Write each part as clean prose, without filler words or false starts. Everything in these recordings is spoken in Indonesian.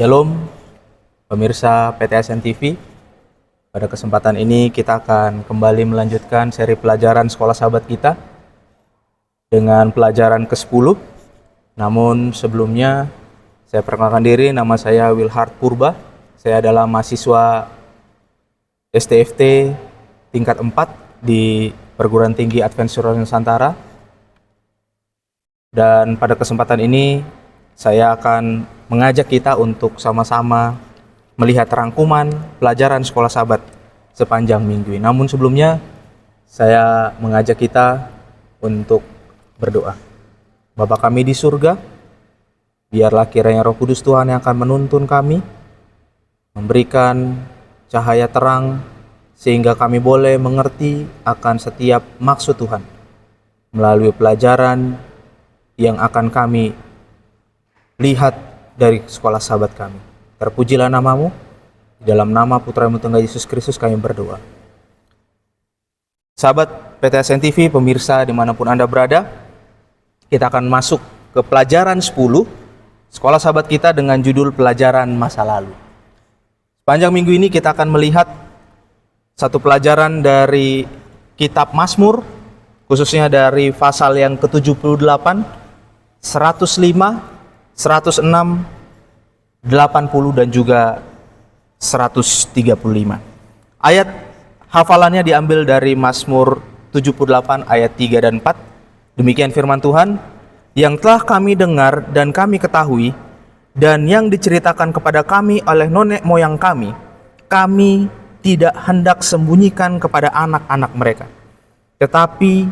Shalom, pemirsa PTSN TV. Pada kesempatan ini kita akan kembali melanjutkan seri pelajaran sekolah sahabat kita dengan pelajaran ke-10. Namun sebelumnya saya perkenalkan diri, nama saya Wilhard Purba. Saya adalah mahasiswa STFT tingkat 4 di Perguruan Tinggi Adventsural Nusantara. Dan pada kesempatan ini saya akan mengajak kita untuk sama-sama melihat rangkuman pelajaran sekolah sahabat sepanjang minggu ini. Namun sebelumnya saya mengajak kita untuk berdoa. Bapa kami di surga, biarlah kiranya Roh Kudus Tuhan yang akan menuntun kami, memberikan cahaya terang sehingga kami boleh mengerti akan setiap maksud Tuhan melalui pelajaran yang akan kami lihat dari sekolah sahabat kami. Terpujilah namamu, di dalam nama Putra-Mu Tunggal Yesus Kristus kami berdoa. Sahabat PTSN TV, pemirsa dimanapun Anda berada, kita akan masuk ke pelajaran 10 sekolah sahabat kita dengan judul pelajaran masa lalu. Sepanjang minggu ini kita akan melihat satu pelajaran dari kitab Mazmur, khususnya dari pasal yang ke-78, 105, 106, 80 dan juga 135. Ayat hafalannya diambil dari Mazmur 78 ayat 3 dan 4. Demikian firman Tuhan, yang telah kami dengar dan kami ketahui dan yang diceritakan kepada kami oleh nenek moyang kami tidak hendak sembunyikan kepada anak-anak mereka. Tetapi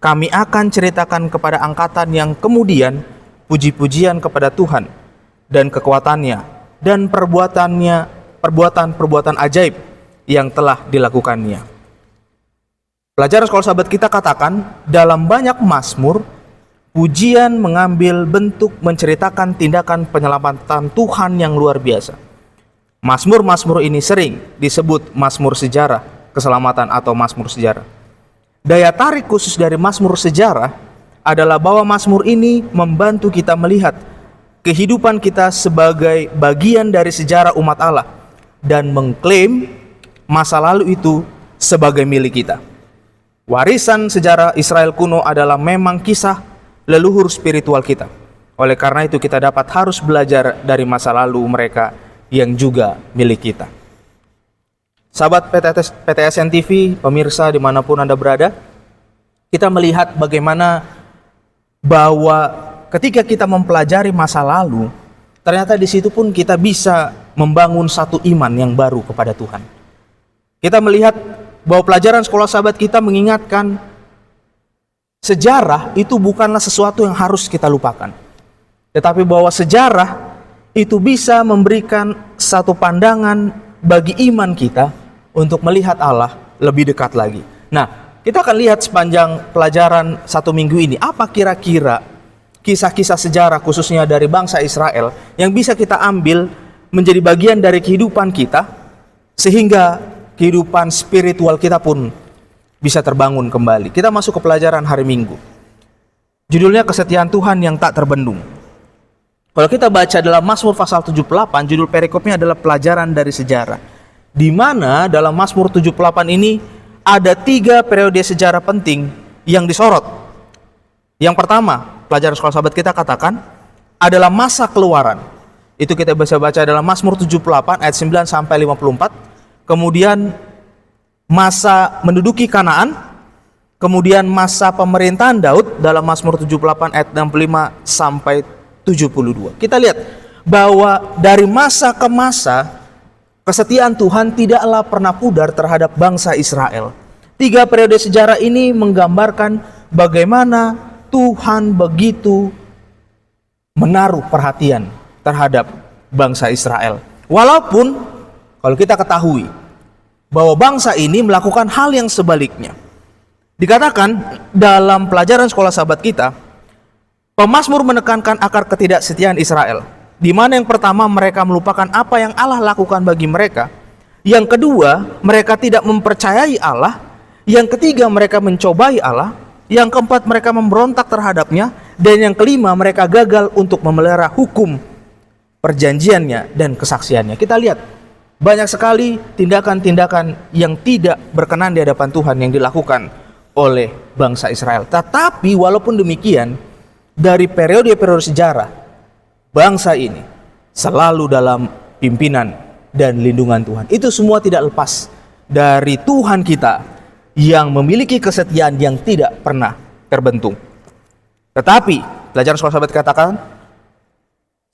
kami akan ceritakan kepada angkatan yang kemudian puji-pujian kepada Tuhan dan kekuatannya dan perbuatan-perbuatan ajaib yang telah dilakukannya. Pelajaran sekolah sahabat kita katakan, dalam banyak mazmur, pujian mengambil bentuk menceritakan tindakan penyelamatan Tuhan yang luar biasa. Mazmur-mazmur ini sering disebut mazmur sejarah keselamatan atau mazmur sejarah. Daya tarik khusus dari mazmur sejarah adalah bahwa mazmur ini membantu kita melihat kehidupan kita sebagai bagian dari sejarah umat Allah dan mengklaim masa lalu itu sebagai milik kita. Warisan sejarah Israel kuno adalah memang kisah leluhur spiritual kita. Oleh karena itu kita dapat harus belajar dari masa lalu mereka yang juga milik kita. Sahabat PTSN TV, pemirsa dimanapun Anda berada, kita melihat bagaimana bahwa ketika kita mempelajari masa lalu, ternyata di situ pun kita bisa membangun satu iman yang baru kepada Tuhan. Kita melihat bahwa pelajaran sekolah sahabat kita mengingatkan sejarah itu bukanlah sesuatu yang harus kita lupakan, tetapi bahwa sejarah itu bisa memberikan satu pandangan bagi iman kita untuk melihat Allah lebih dekat lagi. Nah, kita akan lihat sepanjang pelajaran satu minggu ini, apa kira-kira kisah-kisah sejarah khususnya dari bangsa Israel yang bisa kita ambil menjadi bagian dari kehidupan kita, sehingga kehidupan spiritual kita pun bisa terbangun kembali. Kita masuk ke pelajaran hari Minggu. Judulnya kesetiaan Tuhan yang tak terbendung. Kalau kita baca dalam Mazmur pasal 78, judul perikopnya adalah pelajaran dari sejarah. Di mana dalam Mazmur 78 ini ada 3 periode sejarah penting yang disorot. Yang pertama, pelajaran sekolah sahabat kita katakan adalah masa keluaran. Itu kita bisa baca dalam Mazmur 78 ayat 9 sampai 54. Kemudian masa menduduki Kanaan. Kemudian masa pemerintahan Daud dalam Mazmur 78 ayat 65 sampai 72. Kita lihat bahwa dari masa ke masa kesetiaan Tuhan tidaklah pernah pudar terhadap bangsa Israel. 3 periode sejarah ini menggambarkan bagaimana Tuhan begitu menaruh perhatian terhadap bangsa Israel. Walaupun kalau kita ketahui bahwa bangsa ini melakukan hal yang sebaliknya. Dikatakan dalam pelajaran sekolah sahabat kita, pemazmur menekankan akar ketidaksetiaan Israel, di mana yang pertama mereka melupakan apa yang Allah lakukan bagi mereka. Yang kedua, mereka tidak mempercayai Allah. Yang ketiga, mereka mencobai Allah. Yang keempat, mereka memberontak terhadapnya. Dan yang kelima, mereka gagal untuk memelihara hukum perjanjiannya dan kesaksiannya. Kita lihat banyak sekali tindakan-tindakan yang tidak berkenan di hadapan Tuhan yang dilakukan oleh bangsa Israel. Tetapi walaupun demikian, dari periode-periode sejarah, bangsa ini selalu dalam pimpinan dan lindungan Tuhan. Itu semua tidak lepas dari Tuhan kita yang memiliki kesetiaan yang tidak pernah terbentuk. Tetapi pelajaran sekolah sahabat katakan,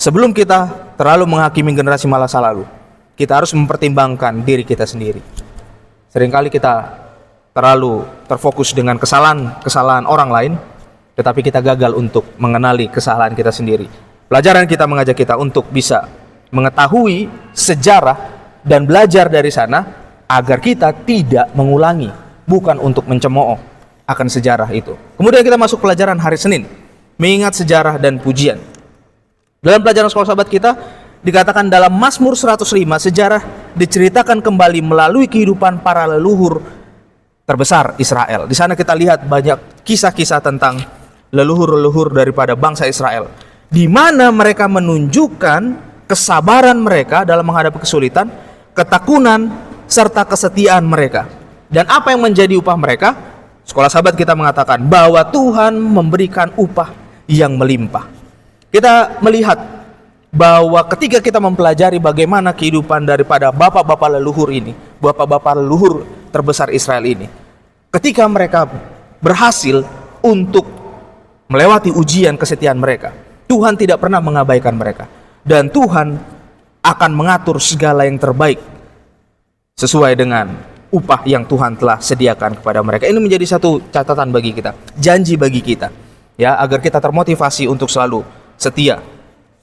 sebelum kita terlalu menghakimi generasi masa lalu, kita harus mempertimbangkan diri kita sendiri. Seringkali kita terlalu terfokus dengan kesalahan orang lain, tetapi kita gagal untuk mengenali kesalahan kita sendiri. Pelajaran kita mengajak kita untuk bisa mengetahui sejarah dan belajar dari sana agar kita tidak mengulangi, bukan untuk mencemooh akan sejarah itu. Kemudian kita masuk pelajaran hari Senin, mengingat sejarah dan pujian. Dalam pelajaran sekolah sahabat kita dikatakan dalam Mazmur 105, sejarah diceritakan kembali melalui kehidupan para leluhur terbesar Israel. Di sana kita lihat banyak kisah-kisah tentang leluhur-leluhur daripada bangsa Israel, di mana mereka menunjukkan kesabaran mereka dalam menghadapi kesulitan, ketekunan, serta kesetiaan mereka. Dan apa yang menjadi upah mereka? Sekolah sahabat kita mengatakan bahwa Tuhan memberikan upah yang melimpah. Kita melihat bahwa ketika kita mempelajari bagaimana kehidupan daripada bapak-bapak leluhur ini, bapak-bapak leluhur terbesar Israel ini, ketika mereka berhasil untuk melewati ujian kesetiaan mereka, Tuhan tidak pernah mengabaikan mereka, dan Tuhan akan mengatur segala yang terbaik sesuai dengan upah yang Tuhan telah sediakan kepada mereka. Ini menjadi satu catatan bagi kita, janji bagi kita, ya, agar kita termotivasi untuk selalu setia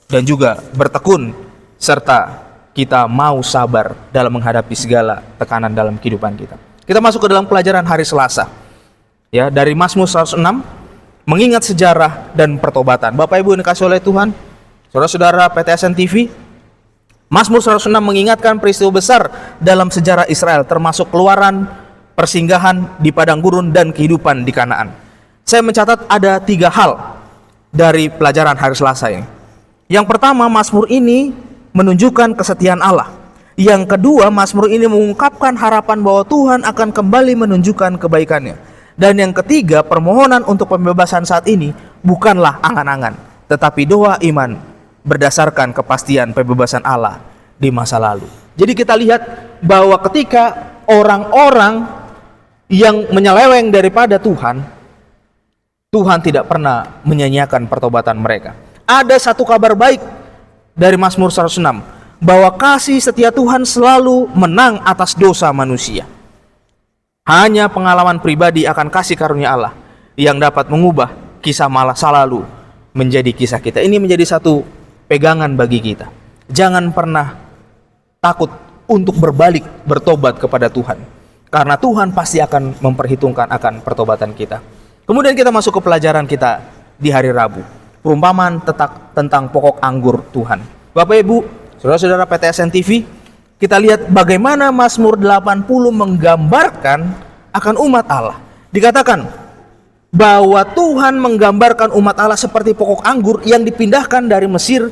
dan juga bertekun, serta kita mau sabar dalam menghadapi segala tekanan dalam kehidupan kita. Kita masuk ke dalam pelajaran hari Selasa, ya, dari Mazmur 106, mengingat sejarah dan pertobatan. Bapak Ibu yang dikasihi oleh Tuhan, saudara-saudara PTSN TV, Mazmur 106 mengingatkan peristiwa besar dalam sejarah Israel, termasuk keluaran, persinggahan di padang gurun, dan kehidupan di Kanaan. Saya mencatat ada 3 hal dari pelajaran hari Selasa ini. Yang pertama, Mazmur ini menunjukkan kesetiaan Allah. Yang kedua, Mazmur ini mengungkapkan harapan bahwa Tuhan akan kembali menunjukkan kebaikannya. Dan yang ketiga, permohonan untuk pembebasan saat ini bukanlah angan-angan, tetapi doa iman berdasarkan kepastian pembebasan Allah di masa lalu. Jadi kita lihat bahwa ketika orang-orang yang menyeleweng daripada Tuhan, Tuhan tidak pernah menyanyiakan pertobatan mereka. Ada satu kabar baik dari Mazmur 106, bahwa kasih setia Tuhan selalu menang atas dosa manusia. Hanya pengalaman pribadi akan kasih karunia Allah yang dapat mengubah kisah masa lalu menjadi kisah kita. Ini menjadi satu pegangan bagi kita. Jangan pernah takut untuk berbalik, bertobat kepada Tuhan, karena Tuhan pasti akan memperhitungkan akan pertobatan kita. Kemudian kita masuk ke pelajaran kita di hari Rabu, perumpamaan tentang pokok anggur Tuhan. Bapak Ibu, saudara-saudara PTSN TV, kita lihat bagaimana Mazmur 80 menggambarkan akan umat Allah. Dikatakan bahwa Tuhan menggambarkan umat Allah seperti pokok anggur yang dipindahkan dari Mesir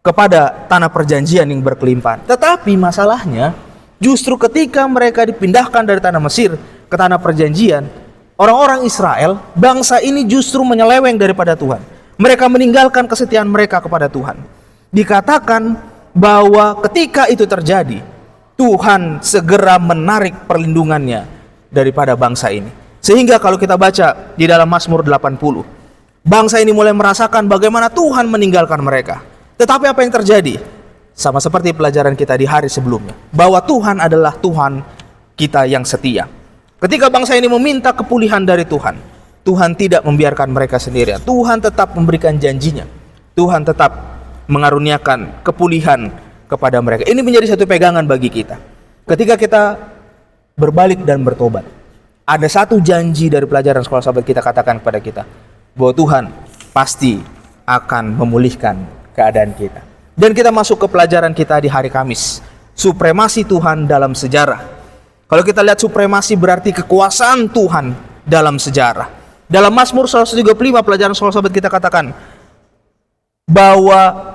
kepada tanah perjanjian yang berkelimpahan. Tetapi masalahnya, justru ketika mereka dipindahkan dari tanah Mesir ke tanah perjanjian, orang-orang Israel, bangsa ini justru menyeleweng daripada Tuhan. Mereka meninggalkan kesetiaan mereka kepada Tuhan. Dikatakan bahwa ketika itu terjadi, Tuhan segera menarik perlindungannya daripada bangsa ini. Sehingga kalau kita baca di dalam Mazmur 80, bangsa ini mulai merasakan bagaimana Tuhan meninggalkan mereka. Tetapi apa yang terjadi? Sama seperti pelajaran kita di hari sebelumnya, bahwa Tuhan adalah Tuhan kita yang setia. Ketika bangsa ini meminta kepulihan dari Tuhan, Tuhan tidak membiarkan mereka sendirian. Tuhan tetap memberikan janjinya. Tuhan tetap mengaruniakan kepulihan kepada mereka. Ini menjadi satu pegangan bagi kita. Ketika kita berbalik dan bertobat, ada satu janji dari pelajaran sekolah sahabat kita katakan kepada kita, bahwa Tuhan pasti akan memulihkan keadaan kita. Dan kita masuk ke pelajaran kita di hari Kamis, supremasi Tuhan dalam sejarah. Kalau kita lihat supremasi berarti kekuasaan Tuhan dalam sejarah. Dalam Mazmur 135 pelajaran sekolah sahabat kita katakan bahwa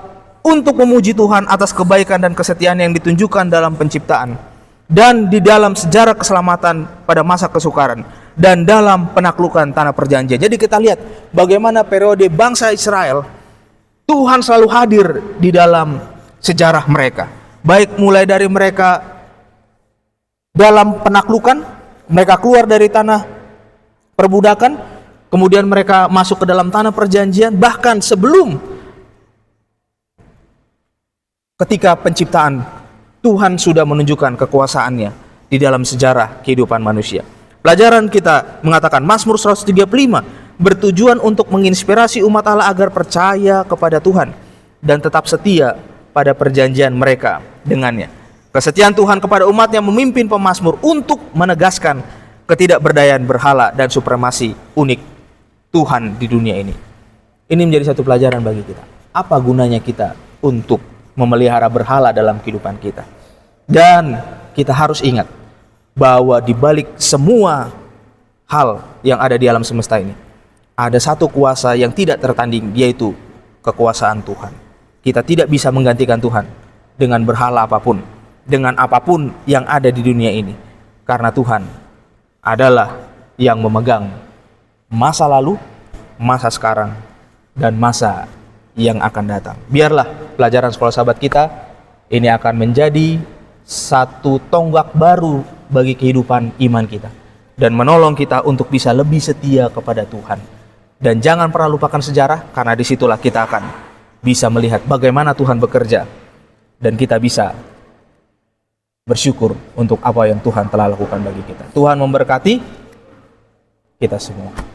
untuk memuji Tuhan atas kebaikan dan kesetiaan yang ditunjukkan dalam penciptaan dan di dalam sejarah keselamatan pada masa kesukaran dan dalam penaklukan tanah perjanjian. Jadi kita lihat bagaimana periode bangsa Israel, Tuhan selalu hadir di dalam sejarah mereka. Baik mulai dari mereka dalam penaklukan, mereka keluar dari tanah perbudakan, kemudian mereka masuk ke dalam tanah perjanjian, bahkan sebelum ketika penciptaan, Tuhan sudah menunjukkan kekuasaannya di dalam sejarah kehidupan manusia. Pelajaran kita mengatakan Mazmur 135 bertujuan untuk menginspirasi umat Allah agar percaya kepada Tuhan dan tetap setia pada perjanjian mereka dengannya. Kesetiaan Tuhan kepada umatnya memimpin pemazmur untuk menegaskan ketidakberdayaan berhala dan supremasi unik Tuhan di dunia ini. Ini menjadi satu pelajaran bagi kita. Apa gunanya kita untuk memelihara berhala dalam kehidupan kita? Dan kita harus ingat bahwa di balik semua hal yang ada di alam semesta ini, ada satu kuasa yang tidak tertanding, yaitu kekuasaan Tuhan. Kita tidak bisa menggantikan Tuhan dengan berhala apapun, dengan apapun yang ada di dunia ini, karena Tuhan adalah yang memegang masa lalu, masa sekarang, dan masa yang akan datang. Biarlah pelajaran sekolah sahabat kita ini akan menjadi satu tonggak baru bagi kehidupan iman kita dan menolong kita untuk bisa lebih setia kepada Tuhan. Dan jangan pernah lupakan sejarah, karena disitulah kita akan bisa melihat bagaimana Tuhan bekerja dan kita bisa bersyukur untuk apa yang Tuhan telah lakukan bagi kita. Tuhan memberkati kita semua.